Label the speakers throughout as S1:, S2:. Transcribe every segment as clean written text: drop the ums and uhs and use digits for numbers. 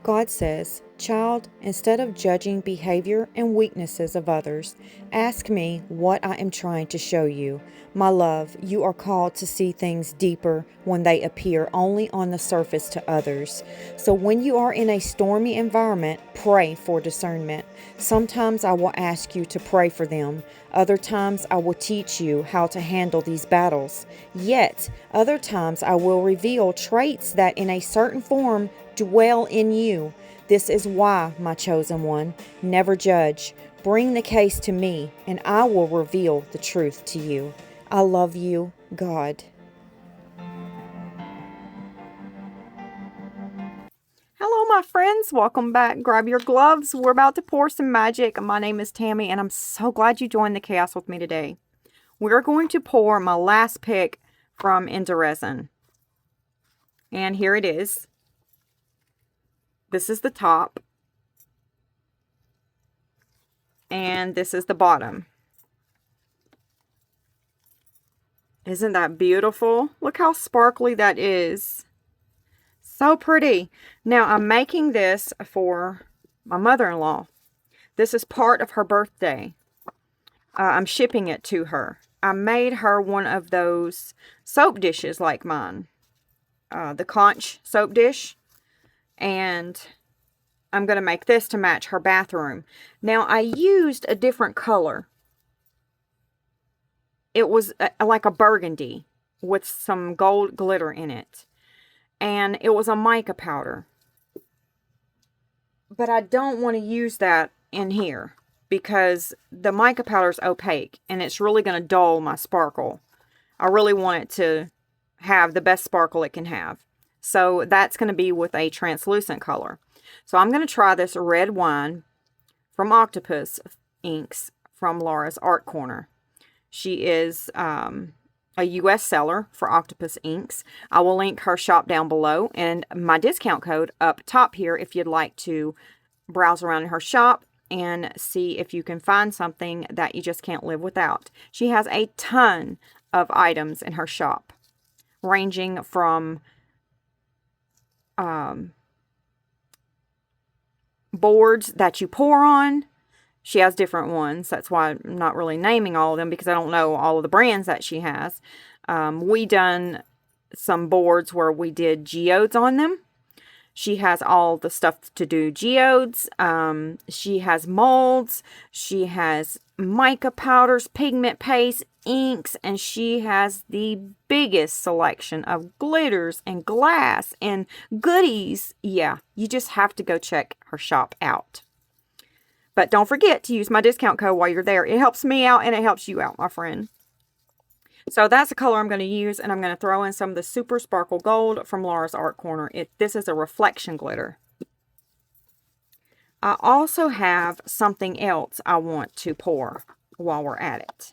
S1: God says, "Child, instead of judging behavior and weaknesses of others, ask me what I am trying to show you. My love, you are called to see things deeper when they appear only on the surface to others. So when you are in a stormy environment, pray for discernment. Sometimes I will ask you to pray for them. Other times I will teach you how to handle these battles. Yet, other times I will reveal traits that in a certain form dwell in you. This is why, my chosen one, never judge. Bring the case to me, and I will reveal the truth to you. I love you, God." Hello, my friends. Welcome back. Grab your gloves. We're about to pour some magic. My name is Tammy, and I'm so glad you joined the chaos with me today. We're going to pour my last pick from Intoresin. And here it is. This is the top. And this is the bottom. Isn't that beautiful? Look how sparkly that is. So pretty. Now, I'm making this for my mother-in-law. This is part of her birthday. I'm shipping it to her. I made her one of those soap dishes like mine. The conch soap dish. And I'm going to make this to match her bathroom. Now, I used a different color. It was like a burgundy with some gold glitter in it. And it was a mica powder. But I don't want to use that in here because the mica powder is opaque and it's really going to dull my sparkle. I really want it to have the best sparkle it can have. So that's going to be with a translucent color. So I'm going to try this red wine from Octopus Inks from Laura's Art Corner. She is a U.S. seller for Octopus Inks. I will link her shop down below and my discount code up top here if you'd like to browse around in her shop and see if you can find something that you just can't live without. She has a ton of items in her shop, ranging from boards that you pour on. She has different ones. That's why I'm not really naming all of them because I don't know all of the brands that she has. We done some boards where we did geodes on them. She has all the stuff to do geodes. She has molds. She has mica powders, pigment paste, inks, and she has the biggest selection of glitters and glass and goodies. Yeah, you just have to go check her shop out. But don't forget to use my discount code while you're there. It helps me out and it helps you out, my friend. So that's the color I'm going to use, and I'm going to throw in some of the Super Sparkle Gold from Laura's Art Corner. This is a reflection glitter. I also have something else I want to pour while we're at it,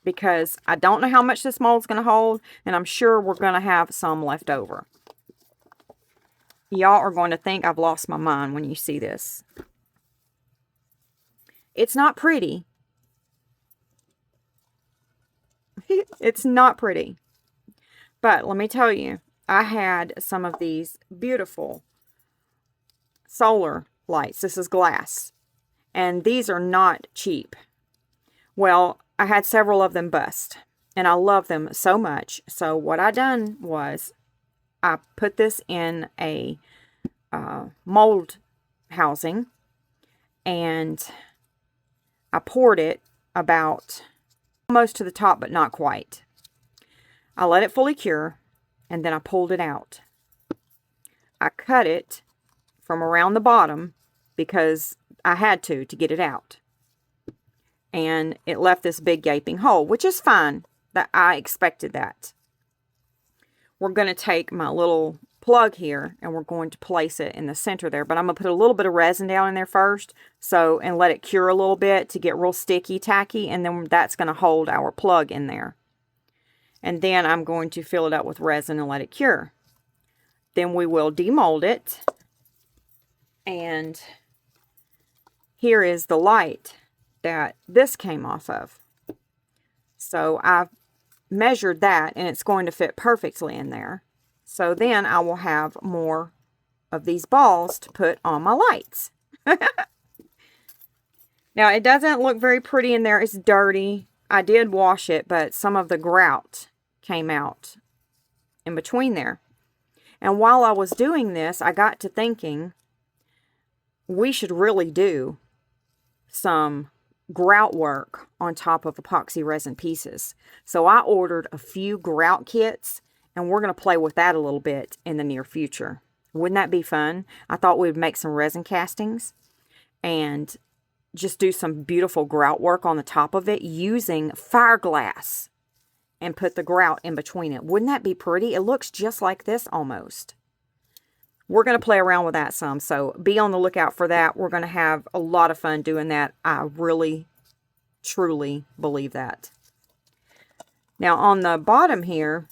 S1: because I don't know how much this mold's going to hold, and I'm sure we're going to have some left over. Y'all are going to think I've lost my mind when you see this. It's not pretty. It's not pretty. But let me tell you, I had some of these beautiful solar lights. This is glass. And these are not cheap. Well, I had several of them bust. And I love them so much. So what I done was I put this in a mold housing. And I poured it about almost to the top, but not quite. I let it fully cure, and then I pulled it out. I cut it from around the bottom because I had to get it out. And it left this big gaping hole, which is fine. That I expected that. We're going to take my little plug here and we're going to place it in the center there, but I'm going to put a little bit of resin down in there first, and let it cure a little bit to get real sticky tacky, and then that's going to hold our plug in there. And then I'm going to fill it up with resin and let it cure. Then we will demold it, and here is the light that this came off of. So I've measured that and it's going to fit perfectly in there. So then I will have more of these balls to put on my lights. Now, it doesn't look very pretty in there. It's dirty. I did wash it, but some of the grout came out in between there. And while I was doing this, I got to thinking we should really do some grout work on top of epoxy resin pieces. So I ordered a few grout kits, and we're going to play with that a little bit in the near future. Wouldn't that be fun? I thought we'd make some resin castings and just do some beautiful grout work on the top of it using fiberglass and put the grout in between it. Wouldn't that be pretty? It looks just like this almost. We're going to play around with that some, so be on the lookout for that. We're going to have a lot of fun doing that. I really, truly believe that. Now on the bottom here,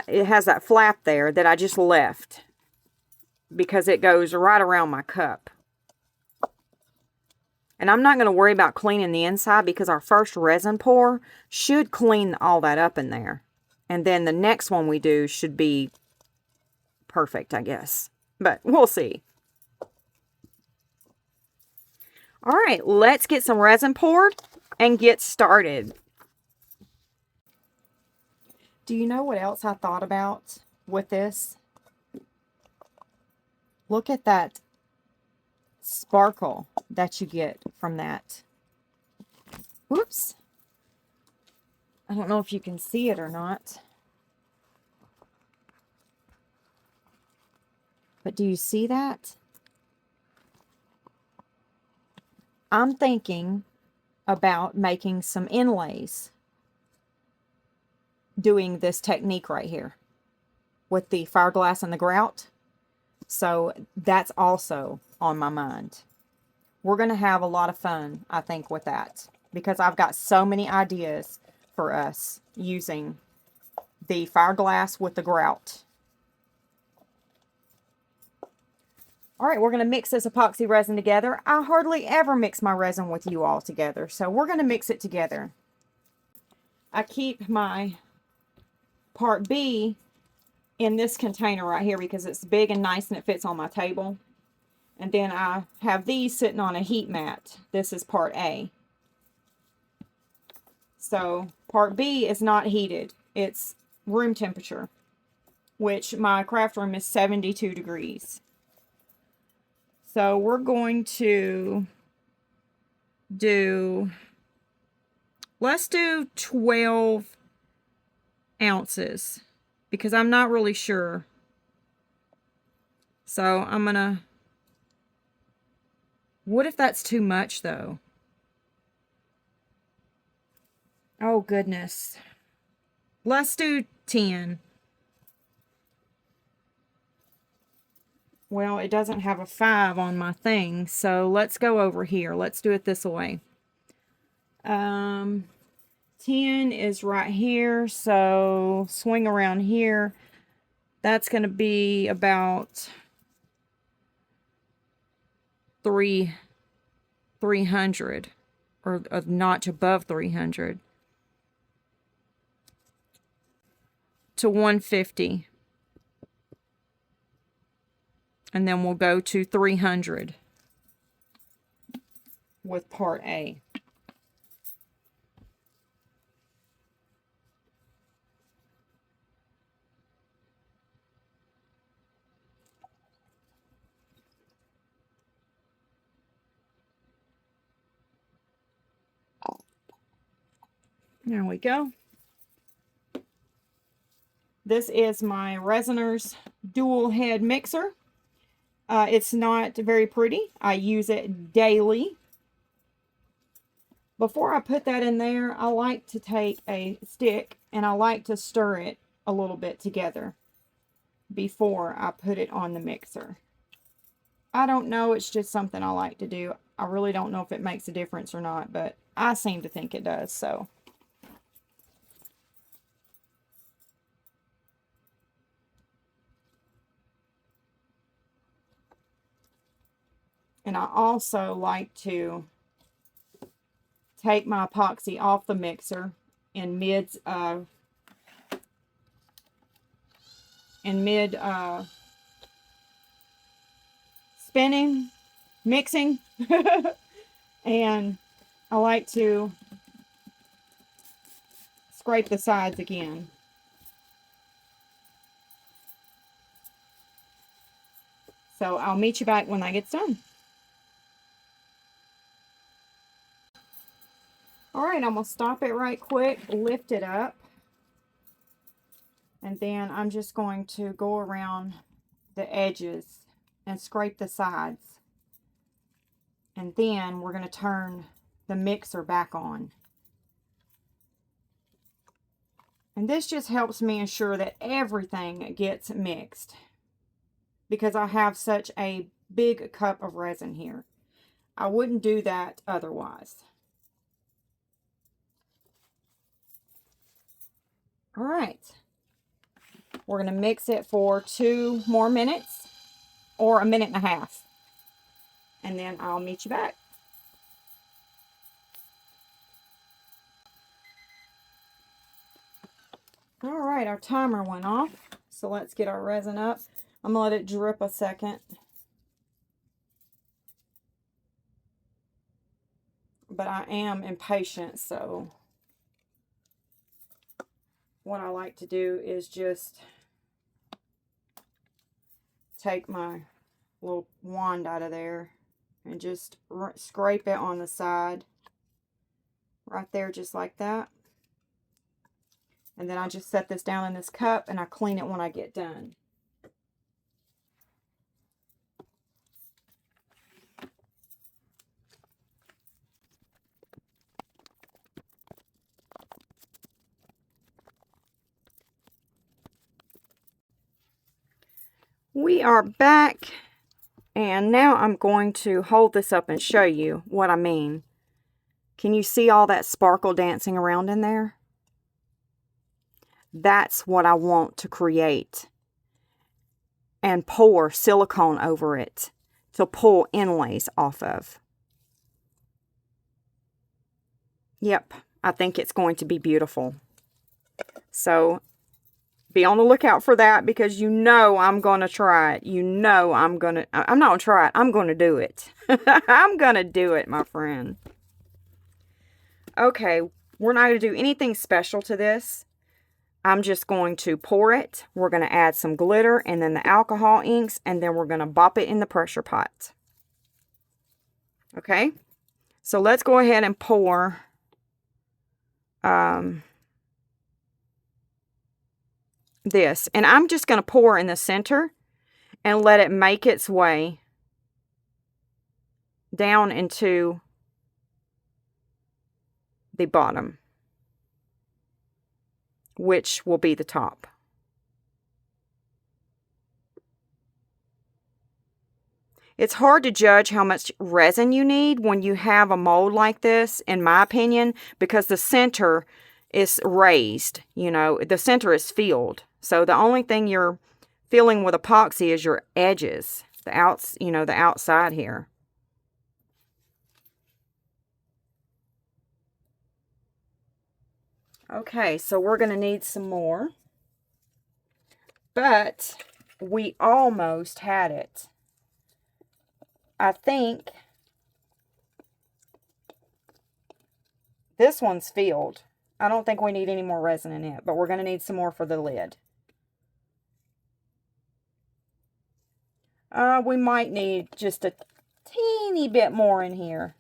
S1: it has that flap there that I just left because it goes right around my cup. And I'm not going to worry about cleaning the inside because our first resin pour should clean all that up in there. And then the next one we do should be perfect, I guess. But we'll see. All right, let's get some resin poured and get started. Do you know what else I thought about with this? Look at that sparkle that you get from that. Whoops. I don't know if you can see it or not. But do you see that? I'm thinking about making some inlays doing this technique right here with the fiberglass and the grout. So that's also on my mind. We're going to have a lot of fun, I think, with that because I've got so many ideas for us using the fiberglass with the grout. All right, we're going to mix this epoxy resin together. I hardly ever mix my resin with you all together, so we're going to mix it together. I keep my part B in this container right here because it's big and nice and it fits on my table. And then I have these sitting on a heat mat. This is part A. So part B is not heated. It's room temperature, which my craft room is 72 degrees. So we're going to let's do 12 ounces because I'm not really sure. So I'm gonna, what if that's too much though? Oh goodness. Let's do 10. Well, it doesn't have a 5 on my thing, so let's go over here. Let's do it this way. 10 is right here, so swing around here. That's going to be about 300, or a notch above 300 to 150. And then we'll go to 300 with part A. There we go. This is my Resiner's dual head mixer. It's not very pretty. I use it daily. Before I put that in there, I like to take a stick and I like to stir it a little bit together before I put it on the mixer. I don't know, it's just something I like to do. I really don't know if it makes a difference or not, but I seem to think it does, so. And I also like to take my epoxy off the mixer in mid spinning, mixing, and I like to scrape the sides again. So I'll meet you back when that gets done. Alright, I'm going to stop it right quick, lift it up, and then I'm just going to go around the edges and scrape the sides. And then we're going to turn the mixer back on. And this just helps me ensure that everything gets mixed, because I have such a big cup of resin here. I wouldn't do that otherwise. All right. We're going to mix it for 2 more minutes, or 1.5 minutes. And then I'll meet you back. All right, our timer went off. So let's get our resin up. I'm going to let it drip a second. But I am impatient, so what I like to do is just take my little wand out of there and just scrape it on the side. Right there, just like that. And then I just set this down in this cup and I clean it when I get done. We are back, and now I'm going to hold this up and show you what I mean. Can you see all that sparkle dancing around in there? That's what I want to create. And pour silicone over it to pull inlays off of. Yep, I think it's going to be beautiful. So be on the lookout for that, because you know I'm going to try it. You know I'm not going to try it. I'm going to do it. I'm going to do it, my friend. Okay, we're not going to do anything special to this. I'm just going to pour it. We're going to add some glitter and then the alcohol inks, and then we're going to bop it in the pressure pot. Okay, so let's go ahead and pour this. And I'm just going to pour in the center and let it make its way down into the bottom, which will be the top. It's hard to judge how much resin you need when you have a mold like this, in my opinion, because the center is raised, you know, the center is filled. So the only thing you're filling with epoxy is your edges, the outside here. Okay, so we're going to need some more, but we almost had it. I think this one's filled. I don't think we need any more resin in it, but we're going to need some more for the lid. We might need just a teeny bit more in here.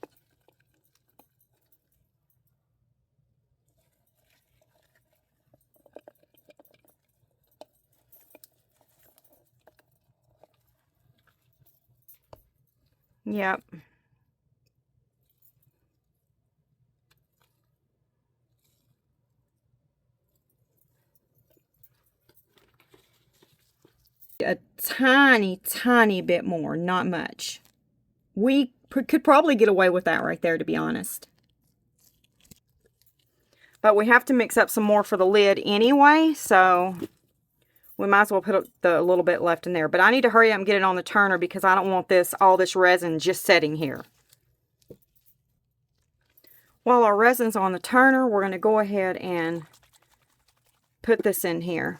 S1: Yep. A tiny bit more, not much. We could probably get away with that right there, to be honest. But we have to mix up some more for the lid anyway, so we might as well put a little bit left in there. But I need to hurry up and get it on the turner, because I don't want all this resin just sitting here. While our resin's on the turner, we're going to go ahead and put this in here.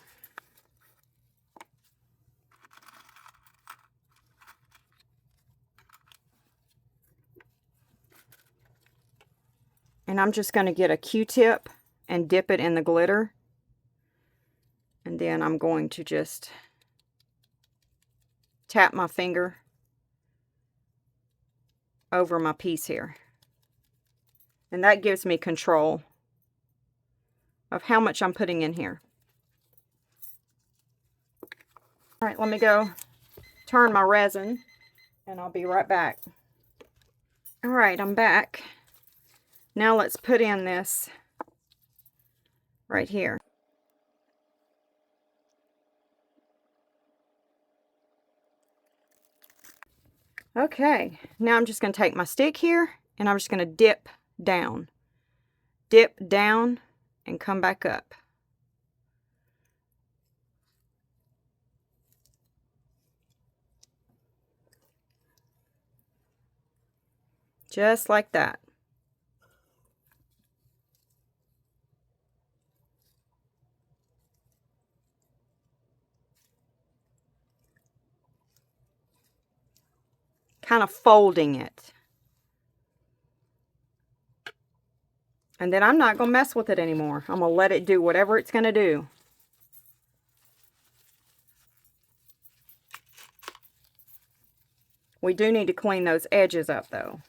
S1: And I'm just going to get a Q-tip and dip it in the glitter. And then I'm going to just tap my finger over my piece here. And that gives me control of how much I'm putting in here. All right, let me go turn my resin and I'll be right back. All right, I'm back. Now let's put in this right here. Okay, now I'm just going to take my stick here and I'm just going to dip down, and come back up. Just like that. Kind of folding it. And then I'm not going to mess with it anymore. I'm going to let it do whatever it's going to do. We do need to clean those edges up though.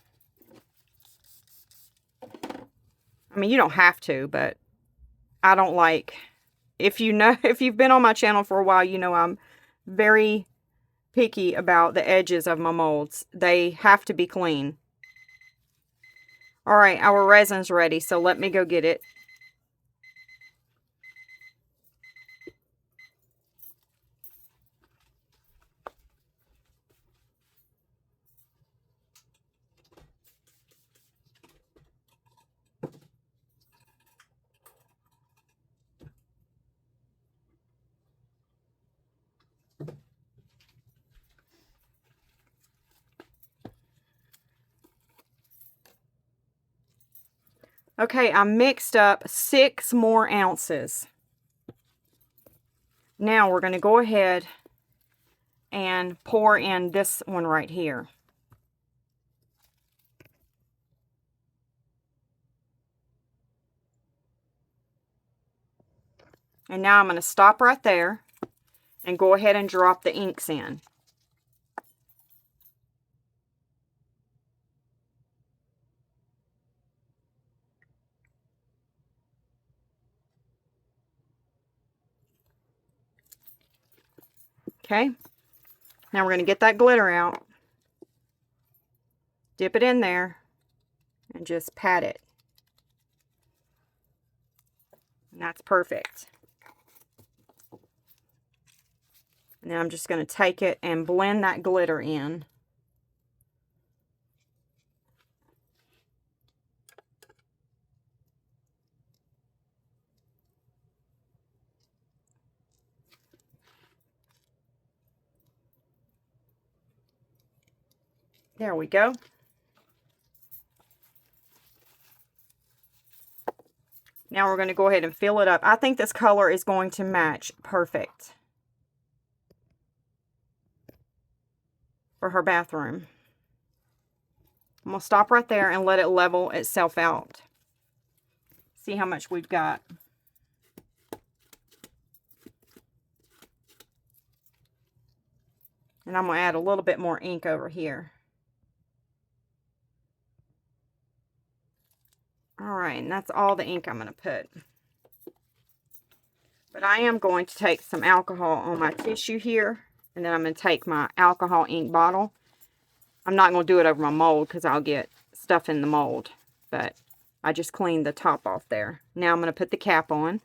S1: I mean, you don't have to, but I don't like, if you've been on my channel for a while, you know I'm very picky about the edges of my molds. They have to be clean. All right, our resin's ready, so let me go get it. Okay, I mixed up 6 more ounces. Now we're going to go ahead and pour in this one right here. And now I'm going to stop right there and go ahead and drop the inks in. Okay, now we're going to get that glitter out, dip it in there, and just pat it. And that's perfect. And then I'm just going to take it and blend that glitter in. There we go. Now we're going to go ahead and fill it up. I think this color is going to match perfect for her bathroom. I'm going to stop right there and let it level itself out. See how much we've got. And I'm going to add a little bit more ink over here. Alright, and that's all the ink I'm going to put. But I am going to take some alcohol on my tissue here. And then I'm going to take my alcohol ink bottle. I'm not going to do it over my mold because I'll get stuff in the mold. But I just cleaned the top off there. Now I'm going to put the cap on.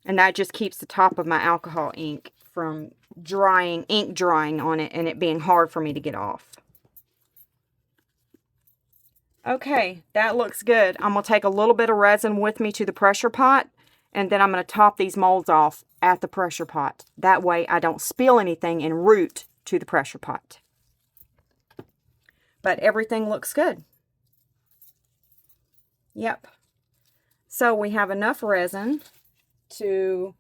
S1: And that just keeps the top of my alcohol ink from drying, ink drying on it and it being hard for me to get off. Okay, that looks good. I'm going to take a little bit of resin with me to the pressure pot, and then I'm going to top these molds off at the pressure pot. That way I don't spill anything en route to the pressure pot. But everything looks good. Yep. So we have enough resin to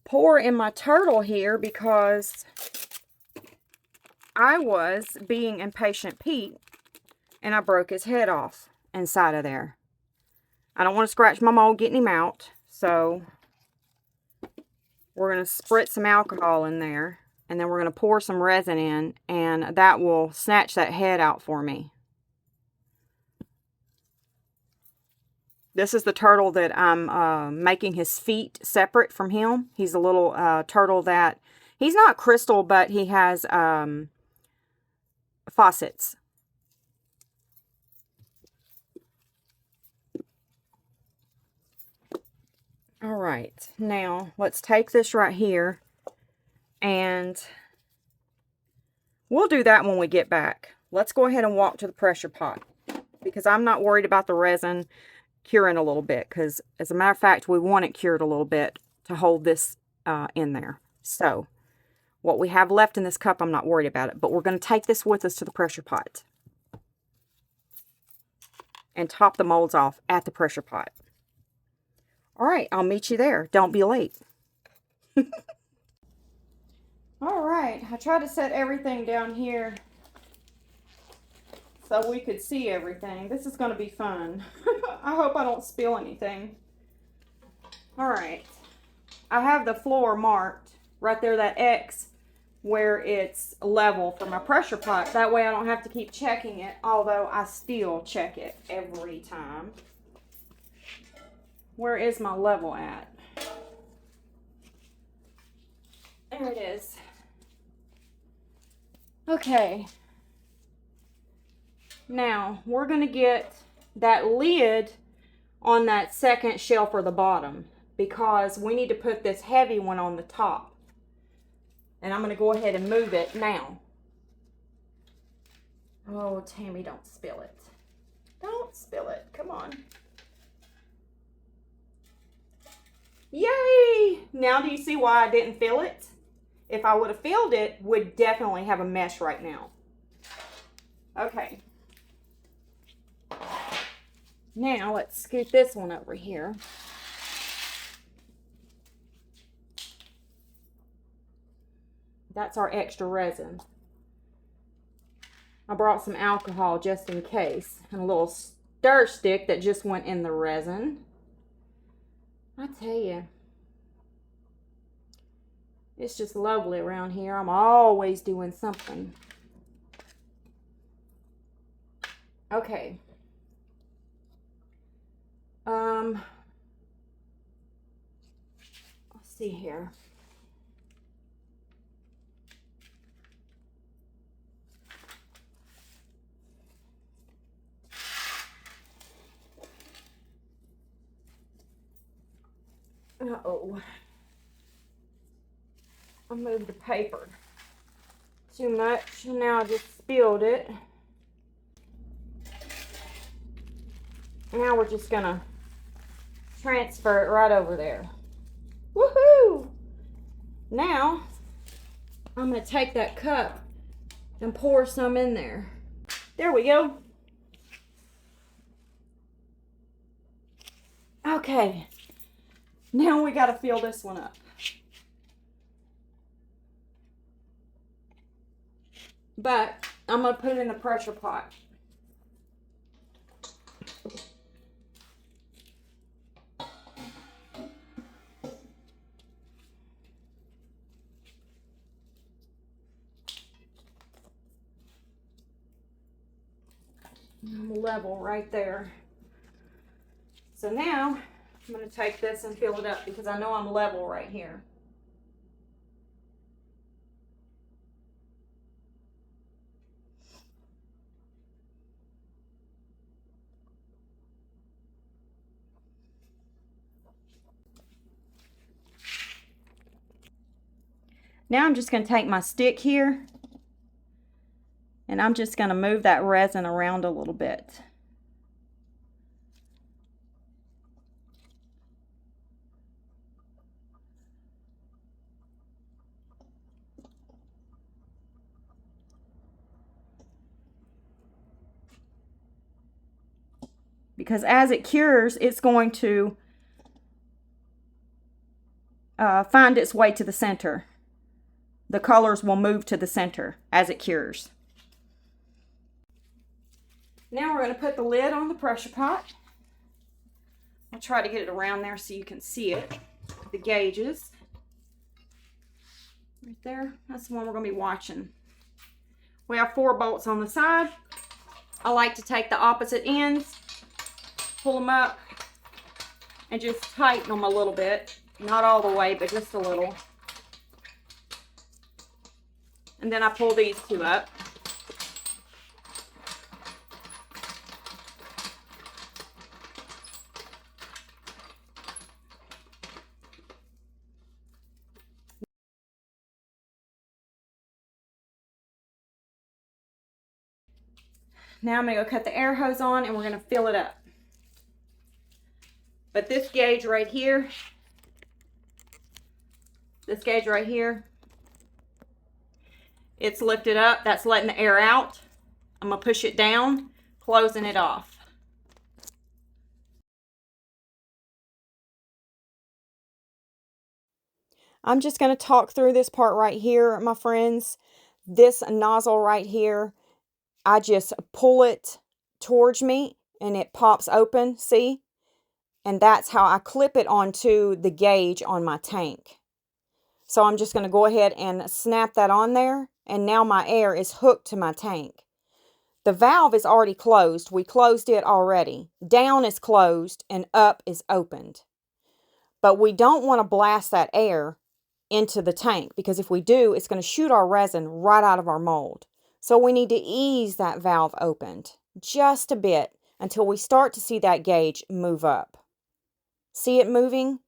S1: pour in my turtle here because I was being impatient Pete and I broke his head off. inside of there. I don't want to scratch my mold getting him out, so we're going to spritz some alcohol in there, and then we're going to pour some resin in, and that will snatch that head out for me. This is the turtle that I'm making his feet separate from him. He's a little turtle that, he's not crystal, but he has faucets. All right, now let's take this right here, and we'll do that when we get back. Let's go ahead and walk to the pressure pot, because I'm not worried about the resin curing a little bit, because as a matter of fact, we want it cured a little bit to hold this in there. So what we have left in this cup, I'm not worried about it, but we're going to take this with us to the pressure pot and top the molds off at the pressure pot. All right, I'll meet you there. Don't be late. All right, I tried to set everything down here so we could see everything. This is going to be fun. I hope I don't spill anything. All right, I have the floor marked right there, that X, where it's level for my pressure pot. That way I don't have to keep checking it, although I still check it every time. Where is my level at? There it is. Okay. Now, we're going to get that lid on that second shelf or the bottom, because we need to put this heavy one on the top. And I'm going to go ahead and move it now. Oh, Tammy, don't spill it. Don't spill it. Come on. Yay! Now do you see why I didn't fill it? If I would have filled it, we'd definitely have a mess right now. Okay. Now let's scoot this one over here. That's our extra resin. I brought some alcohol just in case, and a little stir stick that just went in the resin. I tell you, it's just lovely around here. I'm always doing something. Okay. Let's see here. Uh-oh. I moved the paper too much, and now I just spilled it. Now we're just gonna transfer it right over there. Woohoo! Now I'm gonna take that cup and pour some in there. There we go. Okay, now we gotta fill this one up. But I'm gonna put it in the pressure pot. I'm level right there. So now I'm going to take this and fill it up, because I know I'm level right here. Now I'm just going to take my stick here, and I'm just going to move that resin around a little bit. Because as it cures, it's going to find its way to the center. The colors will move to the center as it cures. Now we're going to put the lid on the pressure pot. I'll try to get it around there so you can see it. The gauges. Right there. That's the one we're going to be watching. We have 4 bolts on the side. I like to take the opposite ends, pull them up, and just tighten them a little bit. Not all the way, but just a little. And then I pull these 2 up. Now I'm going to go cut the air hose on and we're going to fill it up. But this gauge right here, it's lifted up. That's letting the air out. I'm going to push it down, closing it off. I'm just going to talk through this part right here, my friends. This nozzle right here, I just pull it towards me and it pops open, see? And that's how I clip it onto the gauge on my tank. So I'm just going to go ahead and snap that on there, and now my air is hooked to my tank. The valve is already closed. We closed it already. Down is closed and up is opened. But we don't want to blast that air into the tank, because if we do, it's going to shoot our resin right out of our mold. So we need to ease that valve opened just a bit until we start to see that gauge move up. See it moving?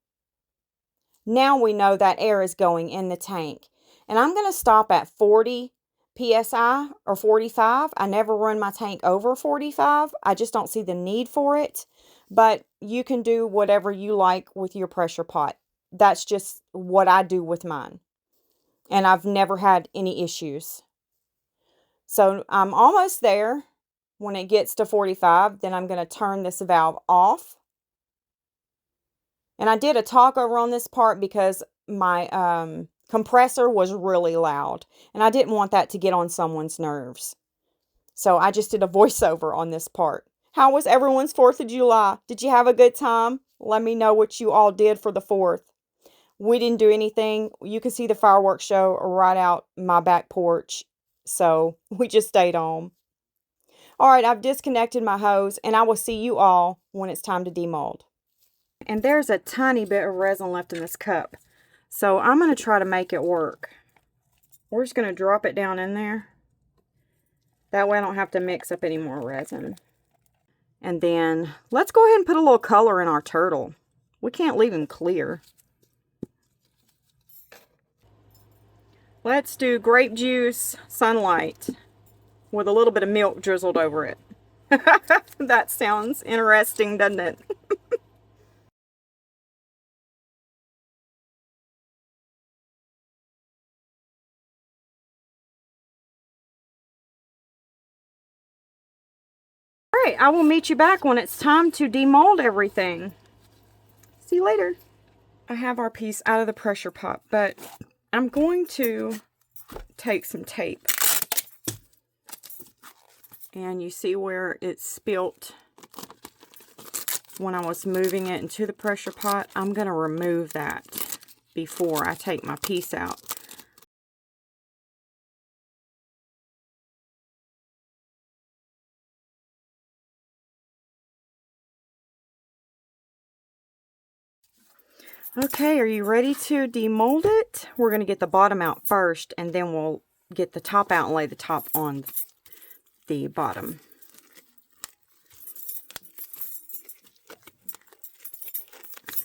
S1: Now we know that air is going in the tank. And I'm going to stop at 40 psi or 45. I never run my tank over 45. I just don't see the need for it. But you can do whatever you like with your pressure pot. That's just what I do with mine. And I've never had any issues. So I'm almost there. When it gets to 45, then I'm going to turn this valve off. And I did a talk over on this part because my compressor was really loud. And I didn't want that to get on someone's nerves. So I just did a voiceover on this part. How was everyone's 4th of July? Did you have a good time? Let me know what you all did for the 4th. We didn't do anything. You can see the fireworks show right out my back porch. So we just stayed home. All right, I've disconnected my hose, and I will see you all when it's time to demold. And there's a tiny bit of resin left in this cup. So I'm going to try to make it work. We're just going to drop it down in there. That way I don't have to mix up any more resin. And then let's go ahead and put a little color in our turtle. We can't leave him clear. Let's do grape juice sunlight with a little bit of milk drizzled over it. That sounds interesting, doesn't it? All right, I will meet you back when it's time to demold everything. See you later. I have our piece out of the pressure pot, but I'm going to take some tape. And you see where it spilt when I was moving it into the pressure pot? I'm going to remove that before I take my piece out. Okay, are you ready to demold it? We're going to get the bottom out first, and then we'll get the top out and lay the top on the bottom.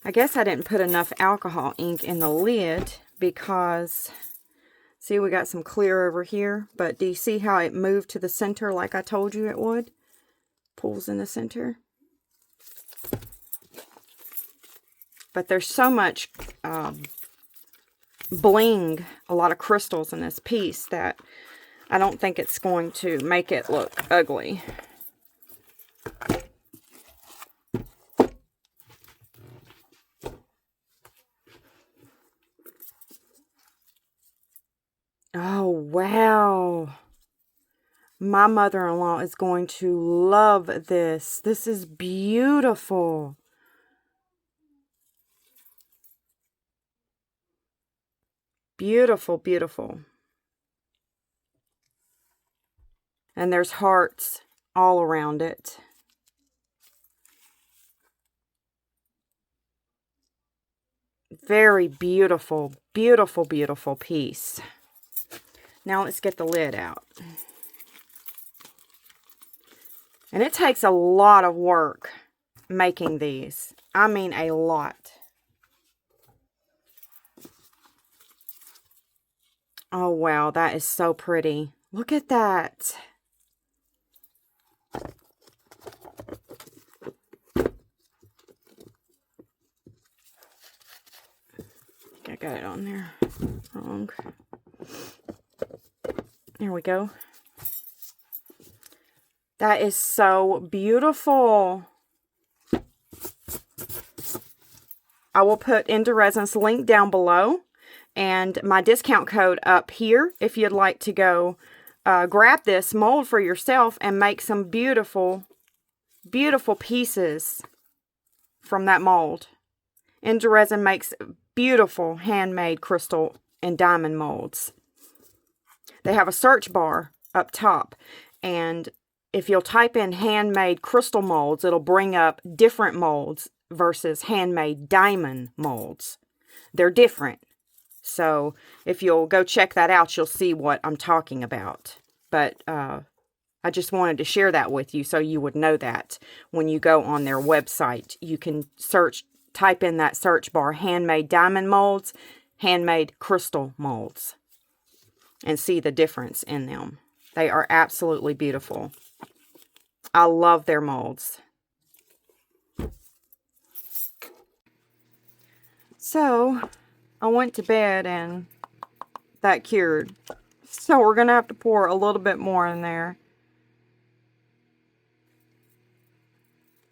S1: I guess I didn't put enough alcohol ink in the lid because, see, we got some clear over here, but do you see how it moved to the center like I told you it would? Pulls in the center. But there's so much bling, a lot of crystals in this piece that I don't think it's going to make it look ugly. Oh, wow. My mother-in-law is going to love this. This is beautiful. Beautiful, beautiful. And there's hearts all around it. Very beautiful, beautiful, beautiful piece. Now let's get the lid out. And it takes a lot of work making these. I mean a lot. Oh wow, that is so pretty. Look at that. I got it on there wrong. There we go. That is so beautiful. I will put Intoresin's link down below and my discount code up here if you'd like to go grab this mold for yourself and make some beautiful, beautiful pieces from that mold. Intoresin makes beautiful handmade crystal and diamond molds. They have a search bar up top, and if you'll type in handmade crystal molds, it'll bring up different molds versus handmade diamond molds. They're different. So if you'll go check that out, you'll see what I'm talking about. But I just wanted to share that with you so you would know that when you go on their website, you can type in that search bar, handmade diamond molds, handmade crystal molds, and see the difference in them. They are absolutely beautiful. I love their molds. So I went to bed and that cured. So we're going to have to pour a little bit more in there.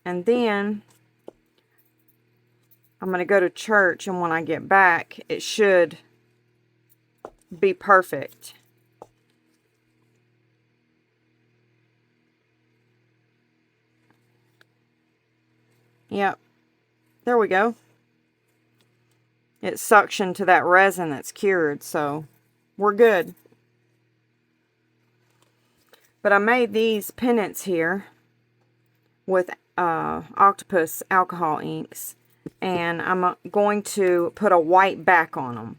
S1: And then I'm going to go to church, and when I get back, it should be perfect. Yep. There we go. It's suctioned to that resin that's cured, so we're good. But I made these pennants here with octopus alcohol inks, and I'm going to put a white back on them.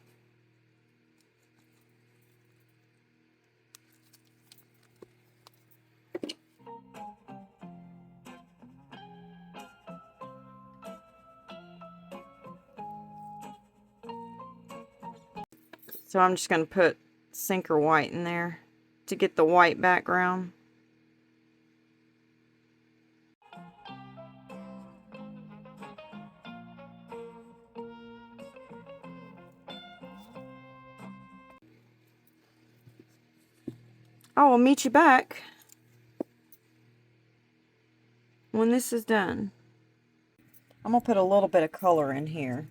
S1: So I'm just going to put Sinker White in there to get the white background. I will meet you back when this is done. I'm going to put a little bit of color in here.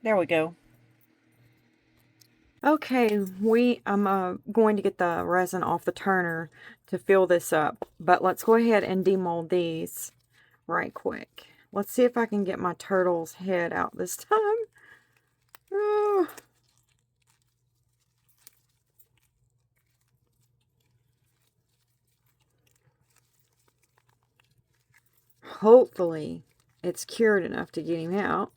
S1: There we go. Okay, I'm going to get the resin off the turner to fill this up, but let's go ahead and demold these right quick. Let's see if I can get my turtle's head out this time. Oh. Hopefully it's cured enough to get him out.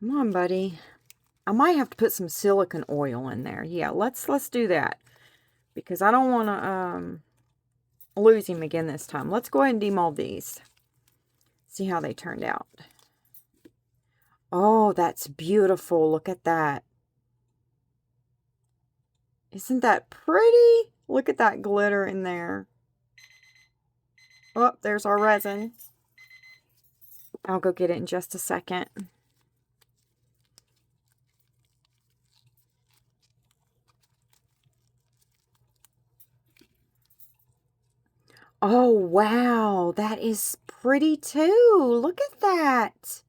S1: Come on, buddy. I might have to put some silicone oil in there. Yeah, let's do that, because I don't want to lose him again this time. Let's go ahead and demold these. See how they turned out. Oh, that's beautiful. Look at that. Isn't that pretty? Look at that glitter in there. Oh, there's our resin. I'll go get it in just a second. Oh, wow. That is pretty too. Look at that.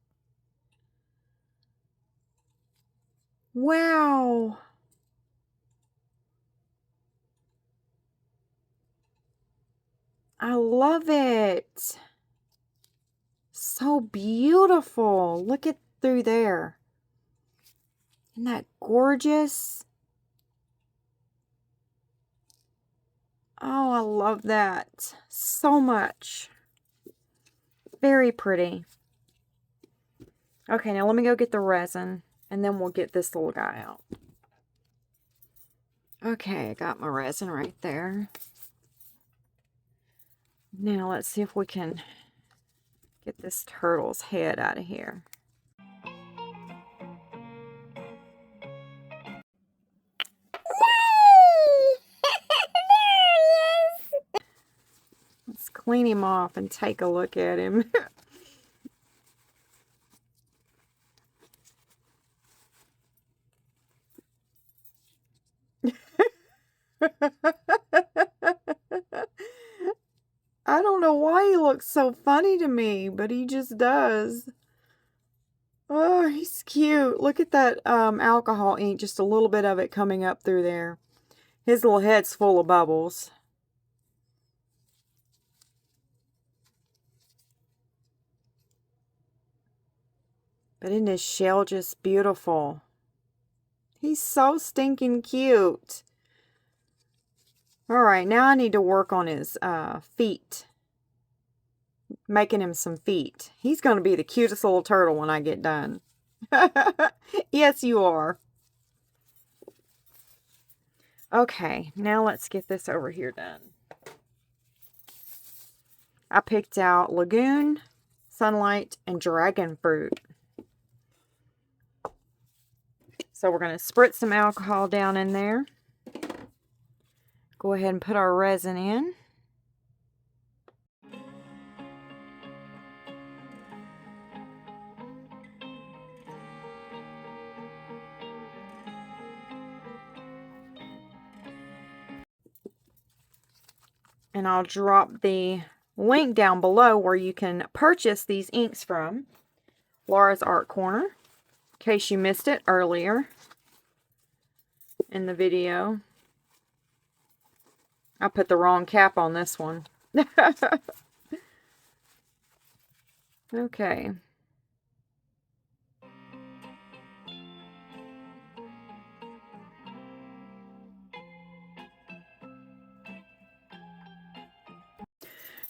S1: Wow. I love it. So beautiful. Look at through there. Isn't that gorgeous? Oh, I love that so much. Very pretty. Okay, now let me go get the resin, and then we'll get this little guy out. Okay, I got my resin right there. Now let's see if we can get this turtle's head out of here. Let's clean him off and take a look at him. I don't know why he looks so funny to me, but he just does. Oh, he's cute. Look at that alcohol ink, just a little bit of it coming up through there. His little head's full of bubbles. But isn't his shell just beautiful? He's so stinking cute. Alright, now I need to work on his feet. Making him some feet. He's going to be the cutest little turtle when I get done. Yes, you are. Okay, now let's get this over here done. I picked out Lagoon, Sunlight, and Dragon Fruit. So we're going to spritz some alcohol down in there. Go ahead and put our resin in. And I'll drop the link down below where you can purchase these inks from. Laura's Art Corner, in case you missed it earlier in the video. I put the wrong cap on this one. Okay.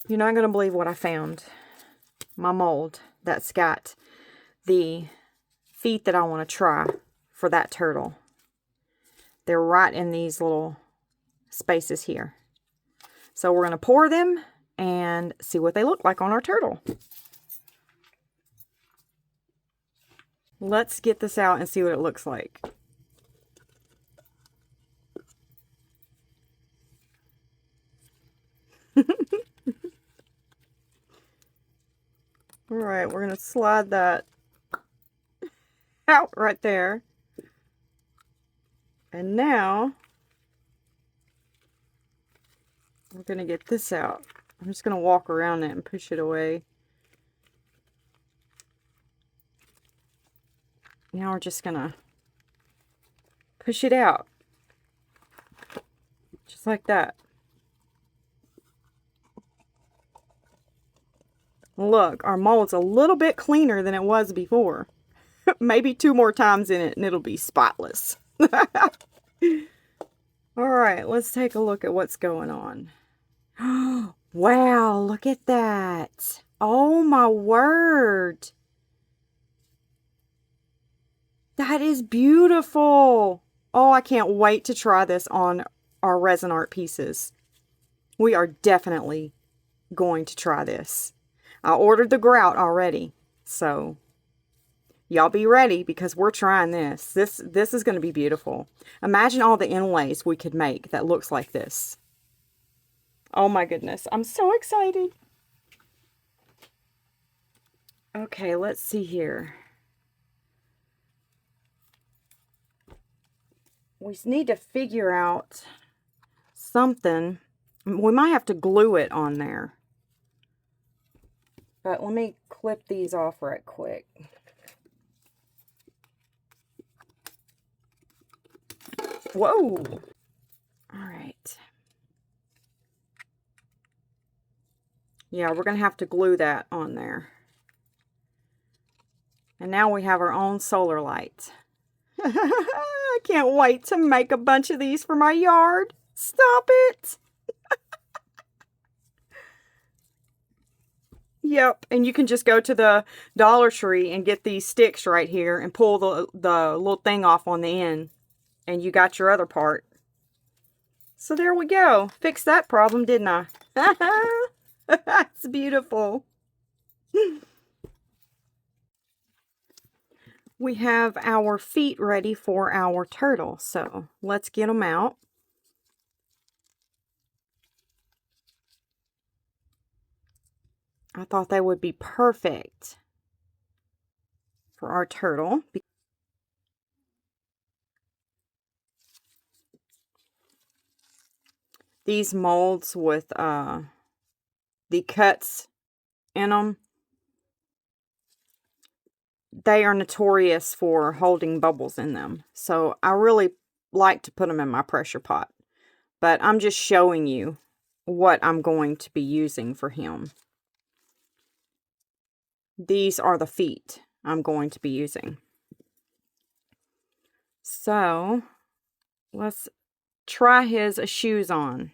S1: You're not going to believe what I found. My mold that's got the feet that I want to try for that turtle. They're right in these little spaces here. So we're going to pour them and see what they look like on our turtle. Let's get this out and see what it looks like. Alright, we're going to slide that out right there. And now, we're going to get this out. I'm just going to walk around it and push it away. Now we're just going to push it out. Just like that. Look, our mold's a little bit cleaner than it was before. Maybe 2 more times in it and it'll be spotless. Alright, let's take a look at what's going on. Wow, look at that. Oh my word. That is beautiful. Oh, I can't wait to try this on our resin art pieces. We are definitely going to try this. I ordered the grout already, so y'all be ready because we're trying this. This is going to be beautiful. Imagine all the inlays we could make that looks like this. Oh my goodness, I'm so excited. Okay, let's see here. We need to figure out something We might have to glue it on there. But let me clip these off right quick. Whoa! All right. Yeah, we're going to have to glue that on there. And now we have our own solar light. I can't wait to make a bunch of these for my yard. Stop it! Yep, and you can just go to the Dollar Tree and get these sticks right here and pull the little thing off on the end. And you got your other part. So there we go. Fixed that problem, didn't I? That's beautiful. We have our feet ready for our turtle. So let's get them out. I thought they would be perfect for our turtle. These molds with the cuts in them, they are notorious for holding bubbles in them. So I really like to put them in my pressure pot. But I'm just showing you what I'm going to be using for him. These are the feet I'm going to be using. So let's try his shoes on.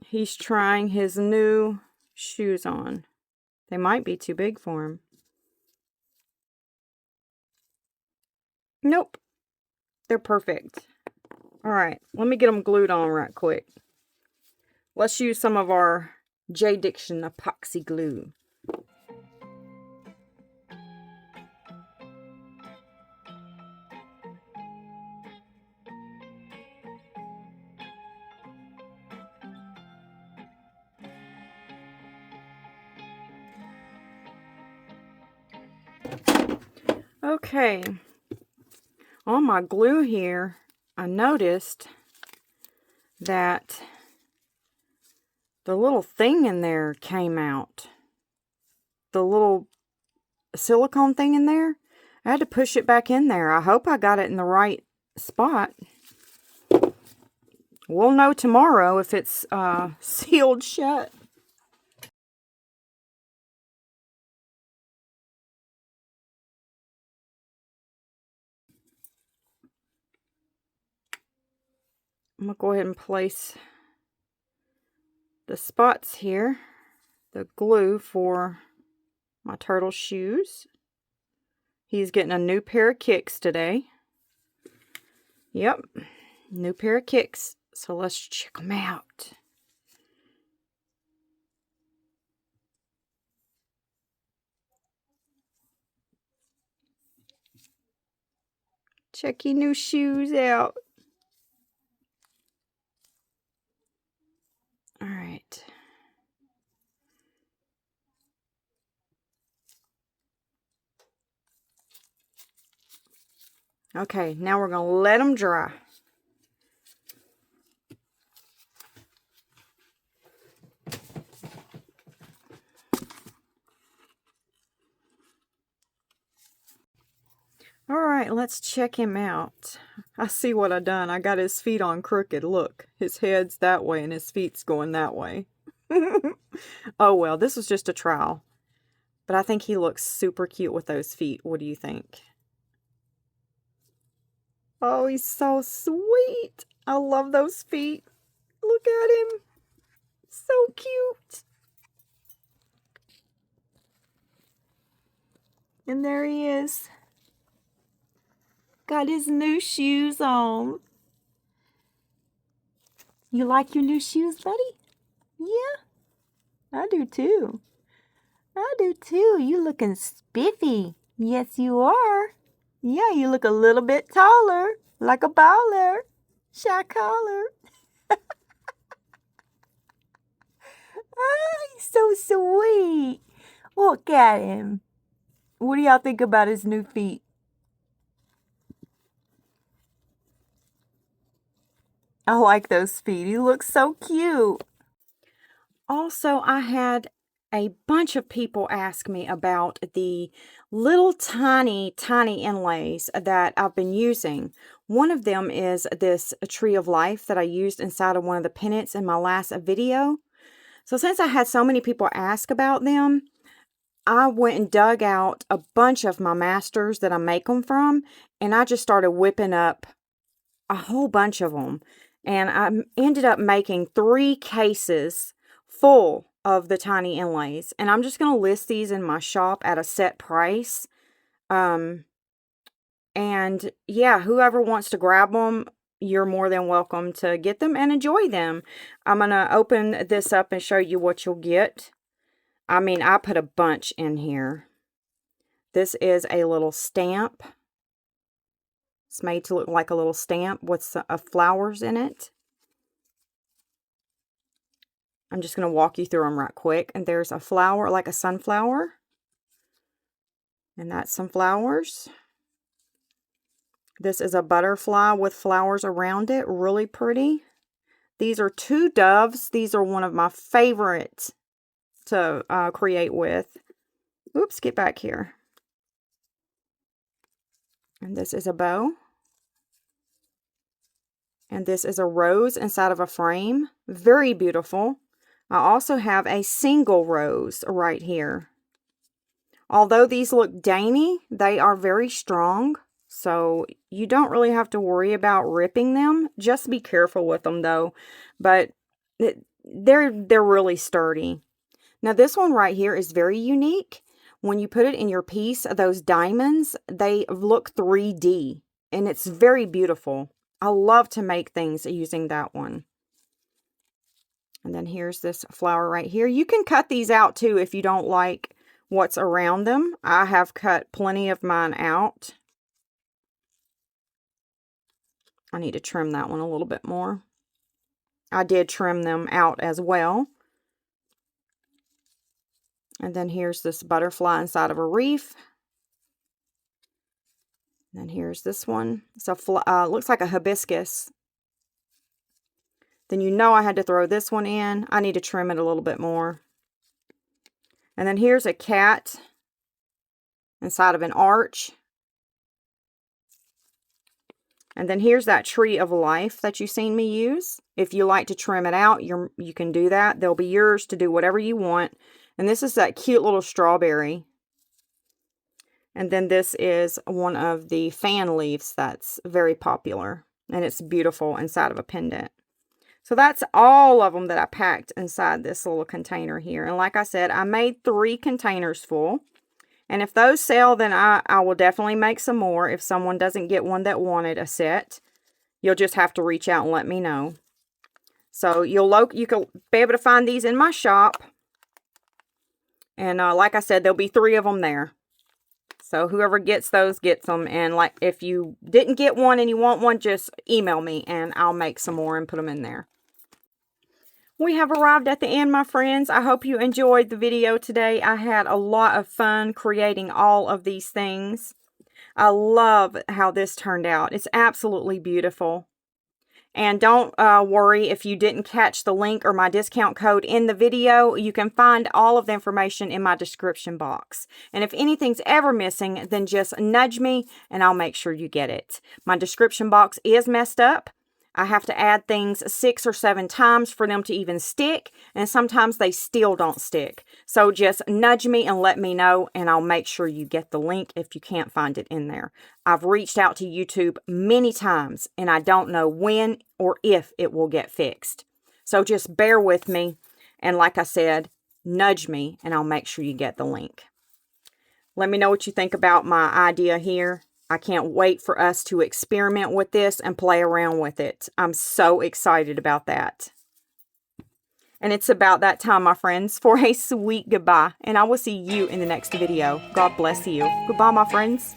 S1: He's trying his new shoes on. They might be too big for him. Nope. They're perfect. Alright, let me get them glued on right quick. Let's use some of our J. Diction epoxy glue. Okay, on my glue here, I noticed that the little thing in there came out. The little silicone thing in there. I had to push it back in there. I hope I got it in the right spot. We'll know tomorrow if it's sealed shut. I'm going to go ahead and place the spots here, the glue for my turtle shoes. He's getting a new pair of kicks today. Yep, new pair of kicks. So let's check them out. Check your new shoes out. All right. Okay, now we're going to let them dry. All right, let's check him out. I see what I done. I got his feet on crooked. Look, his head's that way and his feet's going that way. Oh, well, this was just a trial. But I think he looks super cute with those feet. What do you think? Oh, he's so sweet. I love those feet. Look at him. So cute. And there he is. Got his new shoes on. You like your new shoes, buddy? Yeah, I do too. I do too. You looking spiffy. Yes, you are. Yeah, you look a little bit taller, like a baller. Shot caller. Ah, he's so sweet. Look at him. What do y'all think about his new feet? I like those feet. He looks so cute. Also, I had a bunch of people ask me about the little tiny inlays that I've been using. One of them is this Tree of Life that I used inside of one of the pennants in my last video. So since I had so many people ask about them, I went and dug out a bunch of my masters that I make them from, and I just started whipping up a whole bunch of them. And I ended up making 3 cases full of the tiny inlays. And I'm just going to list these in my shop at a set price. And yeah, whoever wants to grab them, you're more than welcome to get them and enjoy them. I'm going to open this up and show you what you'll get. I mean, I put a bunch in here. This is a little stamp. It's made to look like a little stamp with some, flowers in it. I'm just going to walk you through them right quick. And there's a flower, like a sunflower. And that's some flowers. This is a butterfly with flowers around it. Really pretty. These are 2 doves. These are one of my favorites to create with. Oops, get back here. And this is a bow. And this is a rose inside of a frame. Very beautiful. I also have a single rose right here. Although these look dainty, they are very strong. So you don't really have to worry about ripping them. Just be careful with them though. But they're really sturdy. Now this one right here is very unique. When you put it in your piece, those diamonds, they look 3D. And it's very beautiful. I love to make things using that one. And then here's this flower right here. You can cut these out too if you don't like what's around them. I have cut plenty of mine out. I need to trim that one a little bit more. I did trim them out as well. And then here's this butterfly inside of a wreath. And then here's this one. It's a looks like a hibiscus. Then you know I had to throw this one in. I need to trim it a little bit more. And then here's a cat inside of an arch. And then here's that Tree of Life that you've seen me use. If you like to trim it out, you can do that. They'll be yours to do whatever you want. And this is that cute little strawberry. And then this is one of the fan leaves that's very popular. And it's beautiful inside of a pendant. So that's all of them that I packed inside this little container here. And like I said, I made 3 containers full. And if those sell, then I will definitely make some more. If someone doesn't get one that wanted a set, you'll just have to reach out and let me know. So you can be able to find these in my shop. And like I said, there'll be 3 of them there. So whoever gets those gets them. And like if you didn't get one and you want one, just email me and I'll make some more and put them in there. We have arrived at the end, my friends. I hope you enjoyed the video today. I had a lot of fun creating all of these things. I love how this turned out. It's absolutely beautiful. And don't worry if you didn't catch the link or my discount code in the video. You can find all of the information in my description box. And if anything's ever missing, then just nudge me and I'll make sure you get it. My description box is messed up. I have to add things 6 or 7 times for them to even stick, and sometimes they still don't stick. So just nudge me and let me know, and I'll make sure you get the link if you can't find it in there. I've reached out to YouTube many times, and I don't know when or if it will get fixed. So just bear with me, and like I said, nudge me, and I'll make sure you get the link. Let me know what you think about my idea here. I can't wait for us to experiment with this and play around with it. I'm so excited about that. And it's about that time, my friends, for a sweet goodbye. And I will see you in the next video. God bless you. Goodbye, my friends.